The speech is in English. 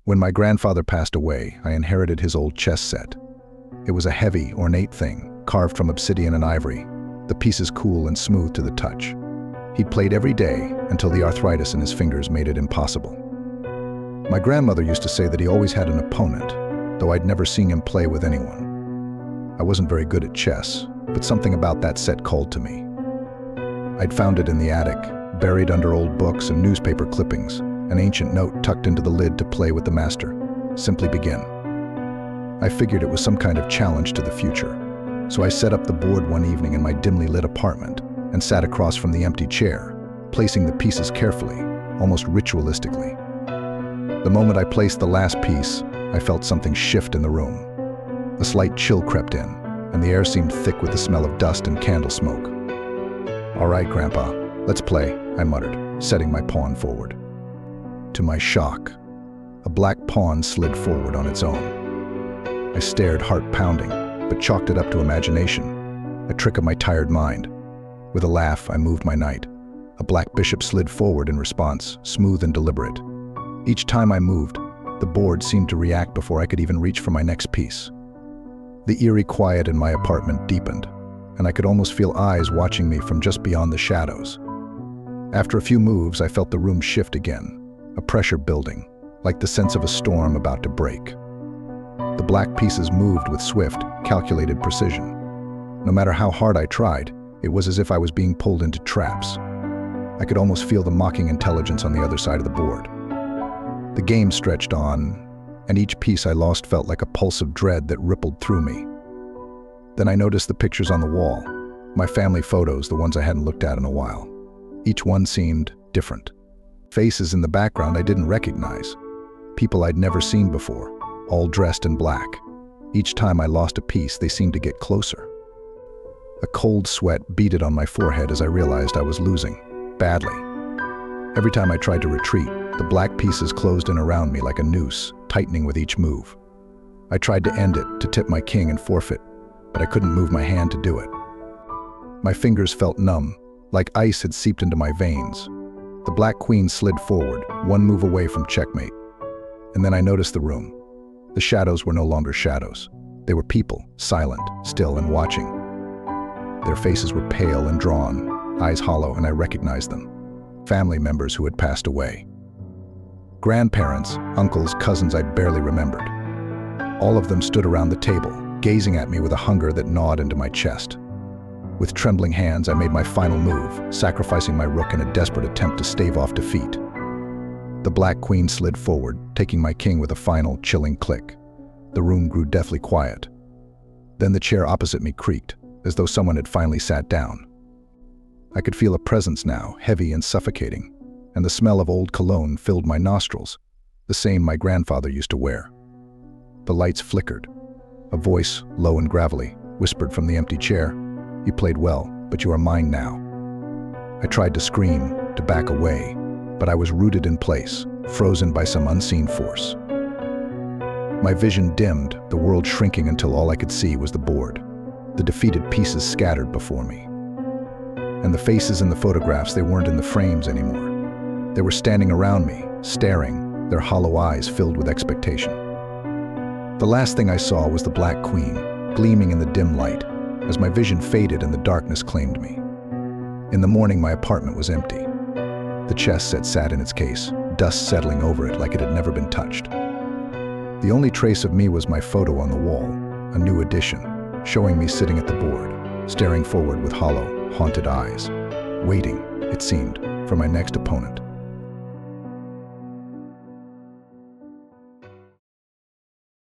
When my grandfather passed away, I inherited his old chess set. It was a heavy, ornate thing, carved from obsidian and ivory, the pieces cool and smooth to the touch. He'd played every day until the arthritis in his fingers made it impossible. My grandmother used to say that he always had an opponent, though I'd never seen him play with anyone. I wasn't very good at chess, but something about that set called to me. I'd found it in the attic, buried under old books and newspaper clippings, an ancient note tucked into the lid to play with the master. Simply begin. I figured it was some kind of challenge to the future, so I set up the board one evening in my dimly lit apartment and sat across from the empty chair, placing the pieces carefully, almost ritualistically. The moment I placed the last piece, I felt something shift in the room. A slight chill crept in, and the air seemed thick with the smell of dust and candle smoke. "All right, Grandpa, let's play," I muttered, setting my pawn forward. To my shock, a black pawn slid forward on its own. I stared, heart pounding, but chalked it up to imagination, a trick of my tired mind. With a laugh, I moved my knight. A black bishop slid forward in response, smooth and deliberate. Each time I moved, the board seemed to react before I could even reach for my next piece. The eerie quiet in my apartment deepened, and I could almost feel eyes watching me from just beyond the shadows. After a few moves, I felt the room shift again, a pressure building, like the sense of a storm about to break. The black pieces moved with swift, calculated precision. No matter how hard I tried, it was as if I was being pulled into traps. I could almost feel the mocking intelligence on the other side of the board. The game stretched on, and each piece I lost felt like a pulse of dread that rippled through me. Then I noticed the pictures on the wall, my family photos, the ones I hadn't looked at in a while. Each one seemed different. Faces in the background I didn't recognize. People I'd never seen before, all dressed in black. Each time I lost a piece, they seemed to get closer. A cold sweat beaded on my forehead as I realized I was losing, badly. Every time I tried to retreat, the black pieces closed in around me like a noose, tightening with each move. I tried to end it, to tip my king and forfeit, but I couldn't move my hand to do it. My fingers felt numb, like ice had seeped into my veins. The black queen slid forward, one move away from checkmate. And then I noticed the room. The shadows were no longer shadows. They were people, silent, still, and watching. Their faces were pale and drawn, eyes hollow, and I recognized them. Family members who had passed away. Grandparents, uncles, cousins I'd barely remembered. All of them stood around the table, gazing at me with a hunger that gnawed into my chest. With trembling hands, I made my final move, sacrificing my rook in a desperate attempt to stave off defeat. The black queen slid forward, taking my king with a final, chilling click. The room grew deathly quiet. Then the chair opposite me creaked, as though someone had finally sat down. I could feel a presence now, heavy and suffocating, and the smell of old cologne filled my nostrils, the same my grandfather used to wear. The lights flickered. A voice, low and gravelly, whispered from the empty chair, "You played well, but you are mine now." I tried to scream, to back away, but I was rooted in place, frozen by some unseen force. My vision dimmed, the world shrinking until all I could see was the board, the defeated pieces scattered before me. And the faces in the photographs, they weren't in the frames anymore. They were standing around me, staring, their hollow eyes filled with expectation. The last thing I saw was the black queen, gleaming in the dim light, as my vision faded and the darkness claimed me. In the morning, my apartment was empty. The chess set sat in its case, dust settling over it like it had never been touched. The only trace of me was my photo on the wall, a new edition, showing me sitting at the board, staring forward with hollow, haunted eyes, waiting, it seemed, for my next opponent.